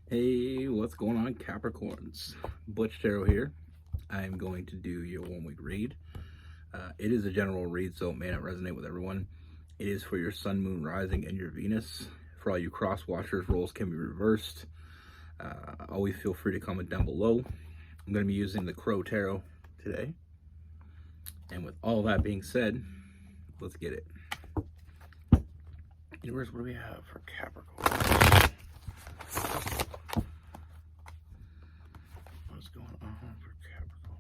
Hey, what's going on, Capricorns? Butch here. I'm going to do your 1 week read. It is a general read, so it may not resonate with everyone. It is for your sun, moon, rising, and your Venus. For all you cross watchers, roles can be reversed. Always feel free to comment down below. I'm going to be using the Crow Tarot today. And with all that being said, let's get it. Universe, what do we have for Capricorn? What's going on for Capricorns?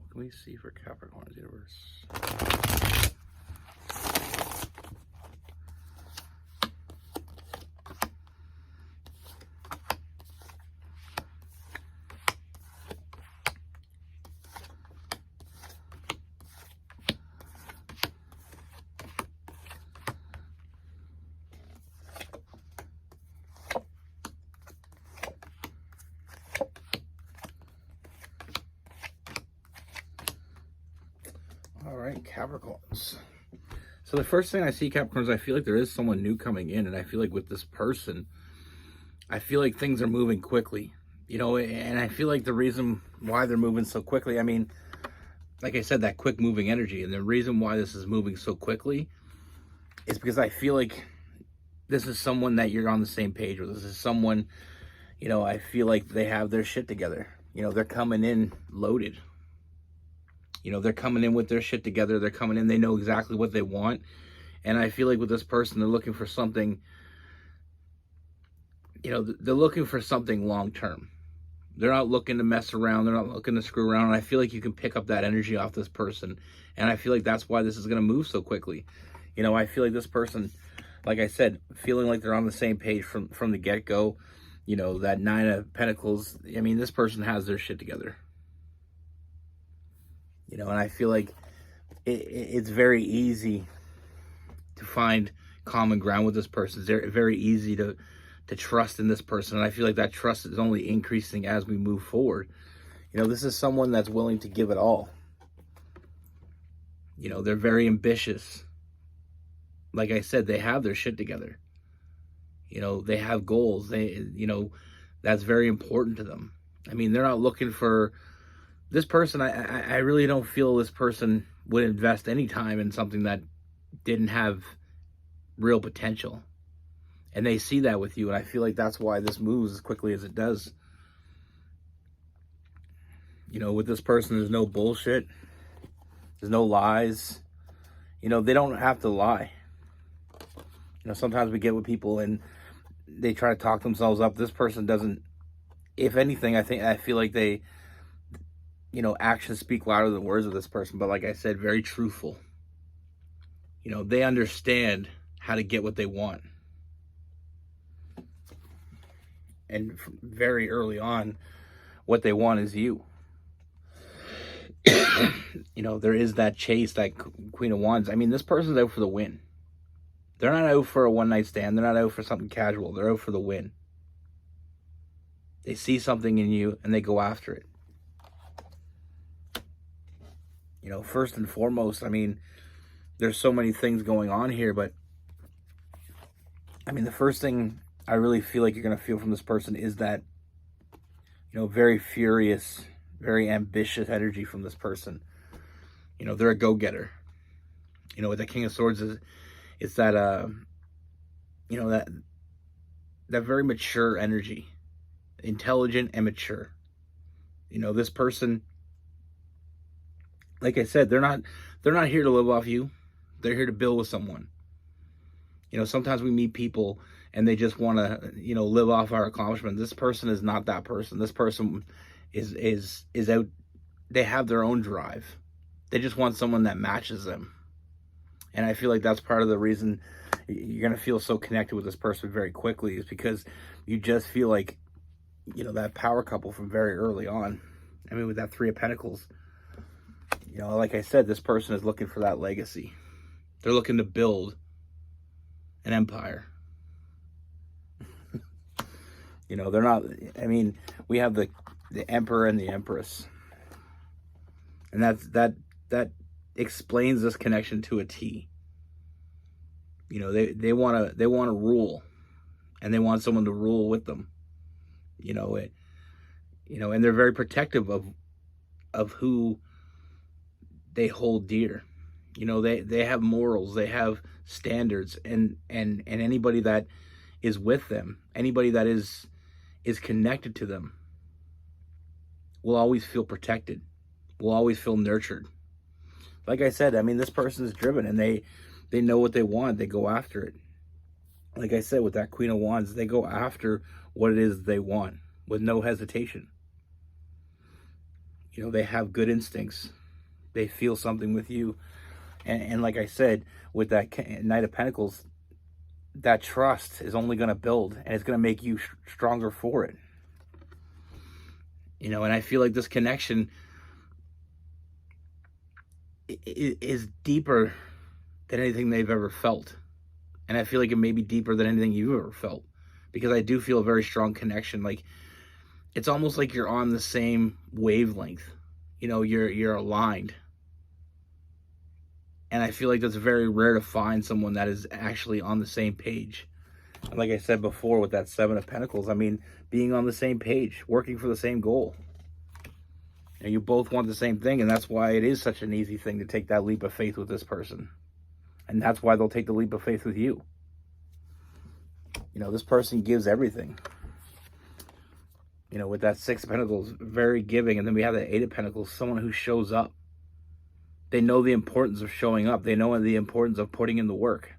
What can we see for Capricorn's universe? All right, Capricorns. So the first thing I see, Capricorns, I feel like there is someone new coming in, and I feel like with this person, I feel like things are moving quickly, and I feel like the reason why they're moving so quickly, I mean, like I said, that quick moving energy, and the reason why this is moving so quickly is because I feel like this is someone that you're on the same page with. This is someone, I feel like they have their shit together. They're coming in loaded. They're coming in with their shit together. They're coming in, they know exactly what they want. And I feel like with this person, they're looking for something, they're looking for something long-term. They're not looking to mess around. They're not looking to screw around. And I feel like you can pick up that energy off this person. And I feel like that's why this is going to move so quickly. I feel like this person, like I said, feeling like they're on the same page from the get-go. That Nine of Pentacles, I mean, this person has their shit together. And I feel like it's very easy to find common ground with this person. It's very easy to trust in this person. And I feel like that trust is only increasing as we move forward. This is someone that's willing to give it all. They're very ambitious. Like I said, they have their shit together. They have goals. That's very important to them. I mean, they're not looking for this person. I really don't feel this person would invest any time in something that didn't have real potential. And they see that with you, and I feel like that's why this moves as quickly as it does. With this person, there's no bullshit. There's no lies. They don't have to lie. Sometimes we get with people and they try to talk themselves up. This person doesn't. If anything, I feel like they, actions speak louder than words with this person. But like I said, very truthful. They understand how to get what they want. And very early on, what they want is you. There is that chase, that Queen of Wands. I mean, this person's out for the win. They're not out for a one-night stand. They're not out for something casual. They're out for the win. They see something in you, and they go after it. First and foremost, I mean, there's so many things going on here, but, I mean, the first thing I really feel like you're going to feel from this person is that, very furious, very ambitious energy from this person. They're a go-getter. With the King of Swords, it's that, that very mature energy, intelligent and mature. This person, like I said, they're not here to live off you. They're here to build with someone. Sometimes we meet people and they just want to, live off our accomplishments. This person is not that person. This person is out. They have their own drive. They just want someone that matches them. And I feel like that's part of the reason you're going to feel so connected with this person very quickly, is because you just feel like, you know, that power couple from very early on. I mean, with that Three of Pentacles, you know, like I said, this person is looking for that legacy. They're looking to build an empire. You know, they're not, I mean, we have the Emperor and the Empress. And that explains this connection to a T. You know, they want to rule, and they want someone to rule with them. You know, and they're very protective of who they hold dear. You know, they have morals, they have standards, and anybody that is with them, anybody that is connected to them, will always feel protected, will always feel nurtured. Like I said, I mean, this person is driven, and they know what they want. They go after it. Like I said, with that Queen of Wands, they go after what it is they want with no hesitation. You know, they have good instincts. They feel something with you. And like I said, with that Knight of Pentacles, that trust is only going to build, and it's going to make you stronger for it. You know, and I feel like this connection is deeper than anything they've ever felt. And I feel like it may be deeper than anything you've ever felt, because I do feel a very strong connection. Like, it's almost like you're on the same wavelength. You know, you're aligned. And I feel like that's very rare to find someone that is actually on the same page. And like I said before, with that Seven of Pentacles, I mean, being on the same page, working for the same goal. And you both want the same thing, and that's why it is such an easy thing to take that leap of faith with this person. And that's why they'll take the leap of faith with you. You know, this person gives everything. You know, with that Six of Pentacles, very giving. And then we have the Eight of Pentacles, someone who shows up. They know the importance of showing up. They know the importance of putting in the work.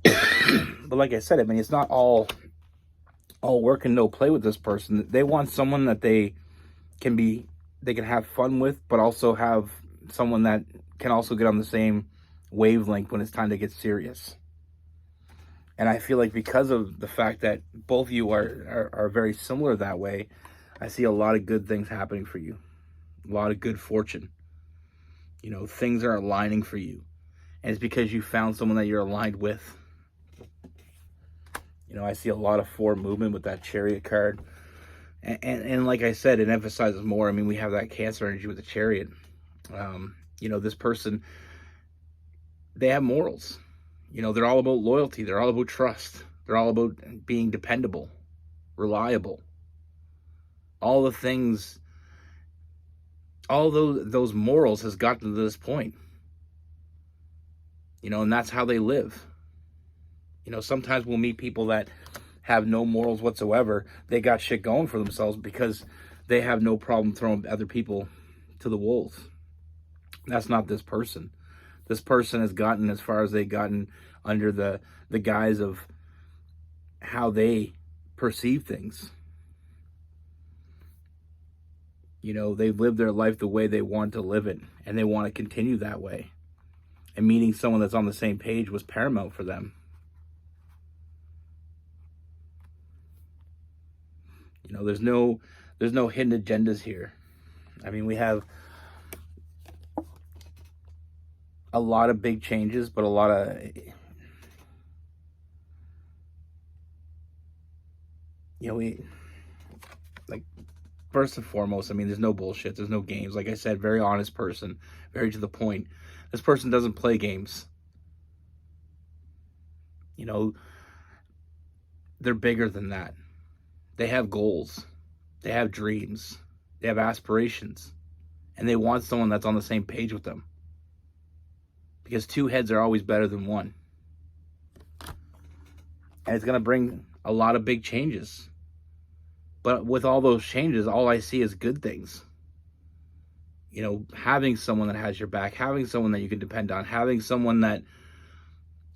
But like I said, I mean, it's not all work and no play with this person. They want someone that they can have fun with, but also have someone that can also get on the same wavelength when it's time to get serious. And I feel like because of the fact that both of you are very similar that way, I see a lot of good things happening for you. A lot of good fortune. You know, things are aligning for you. And it's because you found someone that you're aligned with. You know, I see a lot of forward movement with that Chariot card. And like I said, it emphasizes more. I mean, we have that Cancer energy with the Chariot. You know, this person, they have morals. You know, they're all about loyalty. They're all about trust. They're all about being dependable, reliable. All the things, all those morals has gotten to this point. You know, and that's how they live. You know, sometimes we'll meet people that have no morals whatsoever. They got shit going for themselves because they have no problem throwing other people to the wolves. That's not this person. This person has gotten as far as they've gotten under the guise of how they perceive things. You know, they've lived their life the way they want to live it, and they want to continue that way. And meeting someone that's on the same page was paramount for them. You know, there's no hidden agendas here. I mean, we have a lot of big changes, but a lot of, you know, like, first and foremost, I mean, there's no bullshit. There's no games. Like I said, very honest person, very to the point. This person doesn't play games. You know, they're bigger than that. They have goals. They have dreams. They have aspirations. And they want someone that's on the same page with them. Because two heads are always better than one. And it's going to bring a lot of big changes. But with all those changes, all I see is good things. You know, having someone that has your back, having someone that you can depend on, having someone that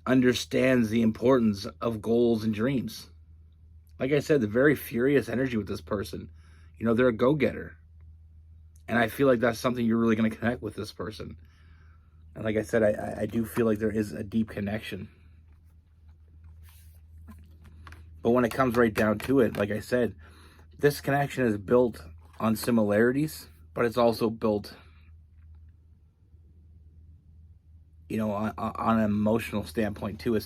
understands the importance of goals and dreams. Like I said, the very furious energy with this person. You know, they're a go-getter. And I feel like that's something you're really going to connect with this person. And like I said, I do feel like there is a deep connection. But when it comes right down to it, like I said, this connection is built on similarities, but it's also built, you know, on an emotional standpoint too.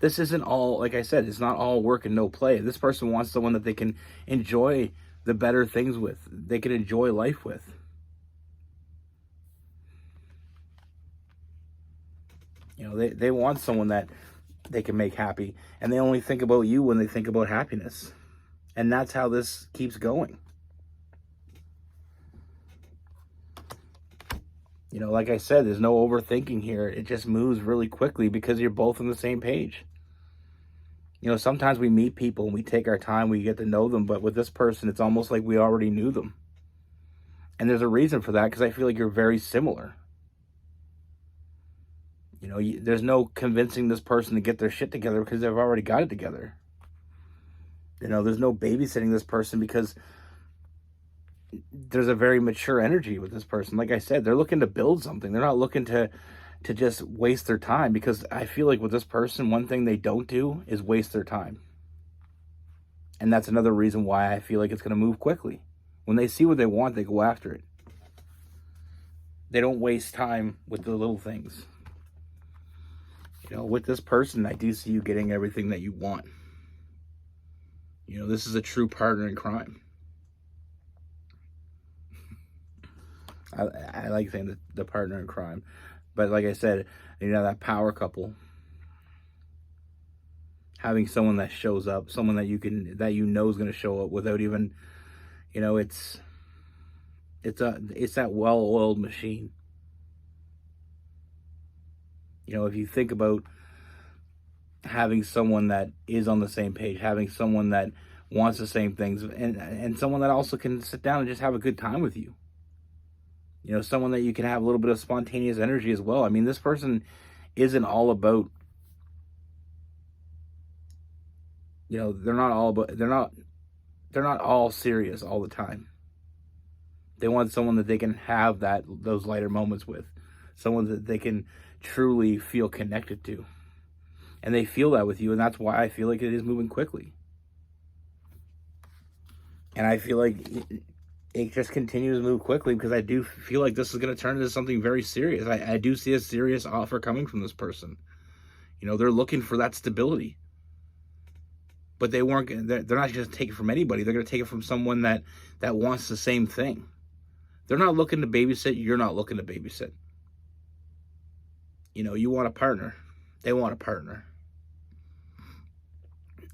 This isn't all, like I said, it's not all work and no play. This person wants someone that they can enjoy the better things with, they can enjoy life with. You know, they want someone that they can make happy, and they only think about you when they think about happiness. And that's how this keeps going. You know, like I said, there's no overthinking here. It just moves really quickly because you're both on the same page. You know, sometimes we meet people and we take our time, we get to know them, but with this person, it's almost like we already knew them. And there's a reason for that, because I feel like you're very similar. You know, there's no convincing this person to get their shit together because they've already got it together. You know, there's no babysitting this person because there's a very mature energy with this person. Like I said, they're looking to build something. They're not looking to just waste their time, because I feel like with this person, one thing they don't do is waste their time. And that's another reason why I feel like it's going to move quickly. When they see what they want, they go after it. They don't waste time with the little things. You know, with this person, I do see you getting everything that you want. You know, this is a true partner in crime. I like saying the partner in crime. But like I said, you know, that power couple, having someone that shows up, someone that you know is going to show up without even, you know, it's that well-oiled machine. You know, if you think about having someone that is on the same page, having someone that wants the same things, and someone that also can sit down and just have a good time with you. You know, someone that you can have a little bit of spontaneous energy as well. I mean, this person isn't all about, you know, they're not all serious all the time. They want someone that they can have those lighter moments with, someone that they can truly feel connected to. And they feel that with you, and that's why I feel like it is moving quickly. And I feel like it just continues to move quickly, because I do feel like this is going to turn into something very serious. I do see a serious offer coming from this person. You know, they're looking for that stability. But they're not just taking it from anybody. They're going to take it from someone that wants the same thing. They're not looking to babysit. You're not looking to babysit. You know, you want a partner. They want a partner.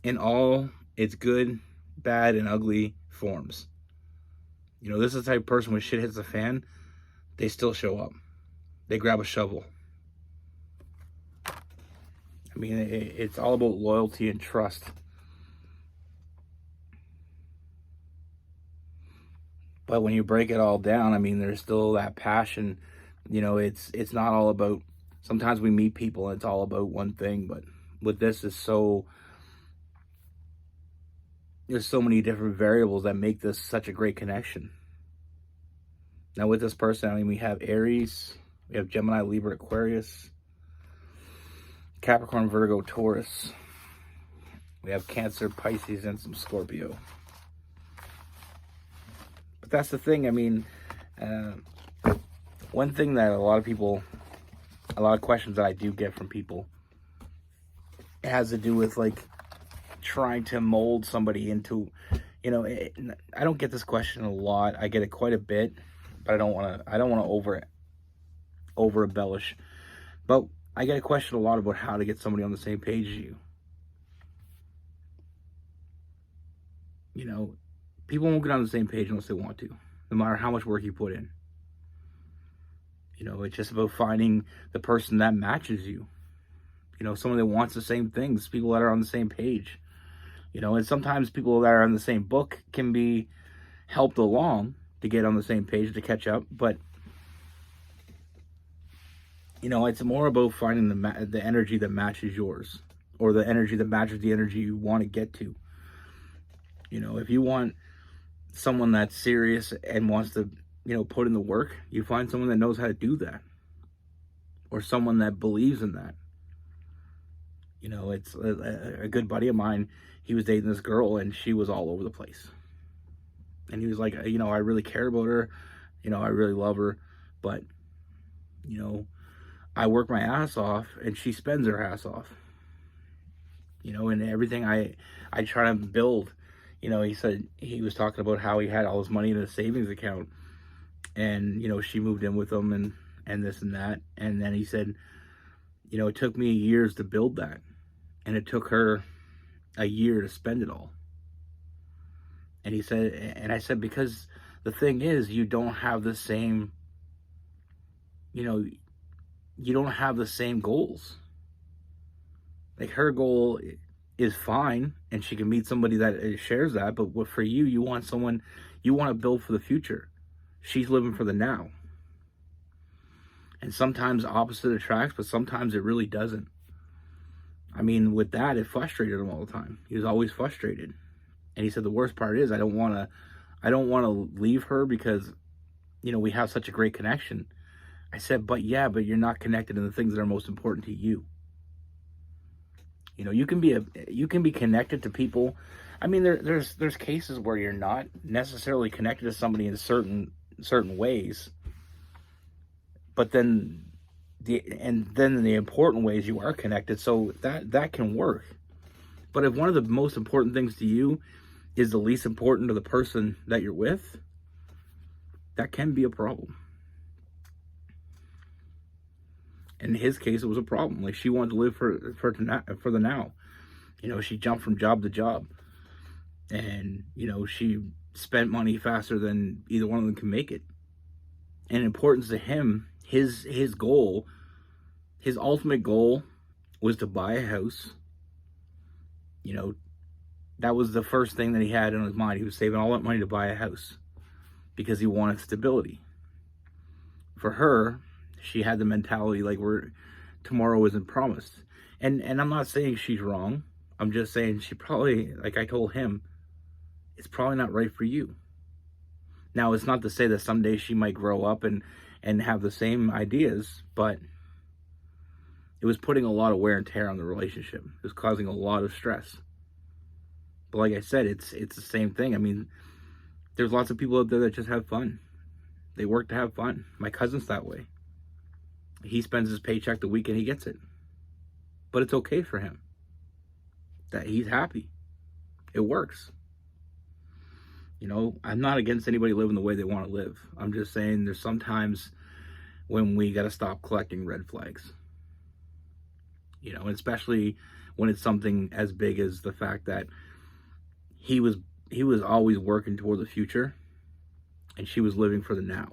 In all its good, bad, and ugly forms. You know, this is the type of person when shit hits the fan, they still show up. They grab a shovel. I mean, it's all about loyalty and trust. But when you break it all down, I mean, there's still that passion. You know, it's not all about, sometimes we meet people and it's all about one thing, but with this, there's so many different variables that make this such a great connection. Now with this person, I mean, we have Aries, we have Gemini, Libra, Aquarius, Capricorn, Virgo, Taurus. We have Cancer, Pisces, and some Scorpio. But that's the thing. I mean, one thing that a lot of questions that I do get from people, it has to do with like trying to mold somebody into, you know, I don't get this question a lot. I get it quite a bit, but I don't want to over embellish. But I get a question a lot about how to get somebody on the same page as you. You know, people won't get on the same page unless they want to, no matter how much work you put in. You know, it's just about finding the person that matches you. You know, someone that wants the same things, people that are on the same page. You know, and sometimes people that are on the same book can be helped along to get on the same page, to catch up. But, you know, it's more about finding the energy that matches yours, or the energy that matches the energy you want to get to. You know, if you want someone that's serious and wants to, you know, put in the work, you find someone that knows how to do that, or someone that believes in that. You know, it's a good buddy of mine. He was dating this girl and she was all over the place. And he was like, you know, I really care about her. You know, I really love her. But, you know, I work my ass off and she spends her ass off. You know, and everything I try to build. You know, he said he was talking about how he had all his money in a savings account, and you know she moved in with him and this and that, and then he said, you know, it took me years to build that, and it took her a year to spend it all. And he said, and I said, because the thing is, you don't have the same, you know, you don't have the same goals. Like her goal is fine, and she can meet somebody that shares that. But for you, you want someone, you want to build for the future. She's living for the now. And sometimes opposite attracts, but sometimes it really doesn't. I mean, with that, it frustrated him all the time. He was always frustrated. And he said the worst part is I don't want to leave her because, you know, we have such a great connection. I said, but you're not connected in the things that are most important to you. You know, you can be connected to people. I mean, there's cases where you're not necessarily connected to somebody in certain ways, but then the important ways you are connected, so that can work. But if one of the most important things to you is the least important to the person that you're with, that can be a problem. In his case, it was a problem. Like, she wanted to live for the now. You know, she jumped from job to job, and you know, she spent money faster than either one of them can make it. And importance to him, his goal, his ultimate goal, was to buy a house. You know, that was the first thing that he had in his mind. He was saving all that money to buy a house because he wanted stability. For her, she had the mentality like tomorrow isn't promised. And I'm not saying she's wrong. I'm just saying she probably, like I told him, it's probably not right for you. Now, it's not to say that someday she might grow up and have the same ideas, but it was putting a lot of wear and tear on the relationship. It was causing a lot of stress. But like I said, it's the same thing. I mean, there's lots of people out there that just have fun. They work to have fun. My cousin's that way. He spends his paycheck the weekend he gets it. But it's okay for him. That he's happy. It works. You know, I'm not against anybody living the way they want to live. I'm just saying there's sometimes when we got to stop collecting red flags. You know, especially when it's something as big as the fact that he was always working toward the future and she was living for the now.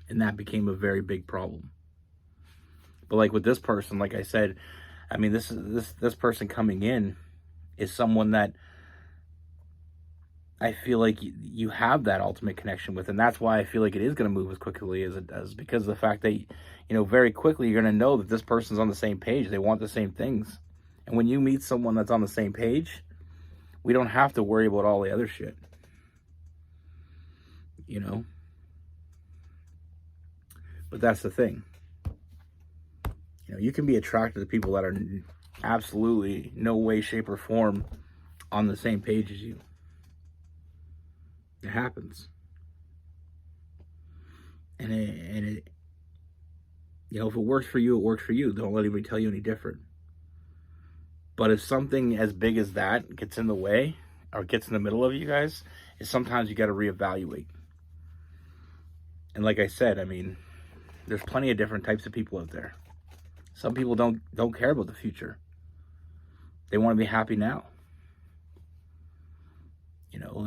And that became a very big problem. But like with this person, like I said, I mean, this person coming in is someone that I feel like you have that ultimate connection with. And that's why I feel like it is going to move as quickly as it does, because of the fact that, you know, very quickly you're going to know that this person's on the same page. They want the same things. And when you meet someone that's on the same page, we don't have to worry about all the other shit. You know? But that's the thing. You know, you can be attracted to people that are absolutely no way, shape, or form on the same page as you. It happens. And it, you know, if it works for you, it works for you. Don't let anybody tell you any different. But if something as big as that gets in the way or gets in the middle of you guys, is sometimes you got to reevaluate. And like I said, I mean, there's plenty of different types of people out there. Some people don't care about the future. They want to be happy now. You know,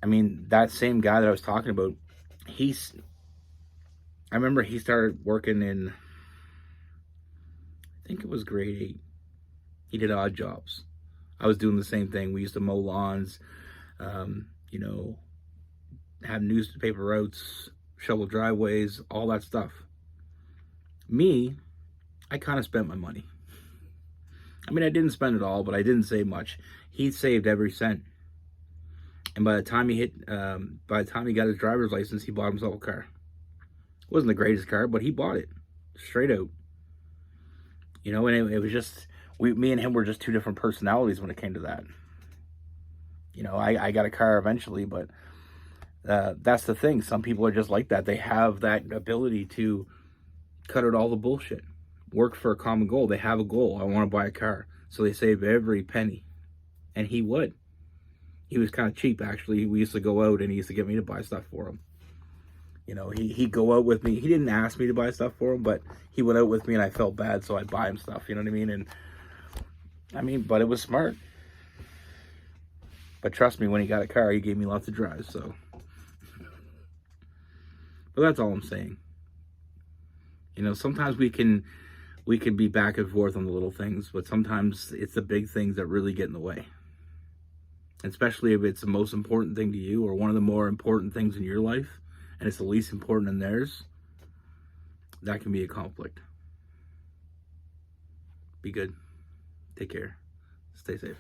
I mean, that same guy that I was talking about, I remember he started working in, I think it was grade 8. He did odd jobs. I was doing the same thing. We used to mow lawns, you know, have newspaper routes, shovel driveways, all that stuff. Me, I kind of spent my money. I mean, I didn't spend it all, but I didn't save much. He saved every cent. And by the time he got his driver's license, he bought himself a car. It wasn't the greatest car, but he bought it straight out. You know, and it was just, me and him were just two different personalities when it came to that. You know, I got a car eventually, but that's the thing. Some people are just like that. They have that ability to cut out all the bullshit, work for a common goal. They have a goal. I want to buy a car. So they save every penny. And he would. He was kind of cheap, actually. We used to go out and he used to get me to buy stuff for him. You know, he'd go out with me. He didn't ask me to buy stuff for him, but he went out with me and I felt bad, so I'd buy him stuff. You know what I mean? And I mean, but it was smart. But trust me, when he got a car, he gave me lots of drives, so. But that's all I'm saying. You know, sometimes we can be back and forth on the little things, but sometimes it's the big things that really get in the way. Especially if it's the most important thing to you or one of the more important things in your life, and it's the least important in theirs, that can be a conflict. Be good. Take care. Stay safe.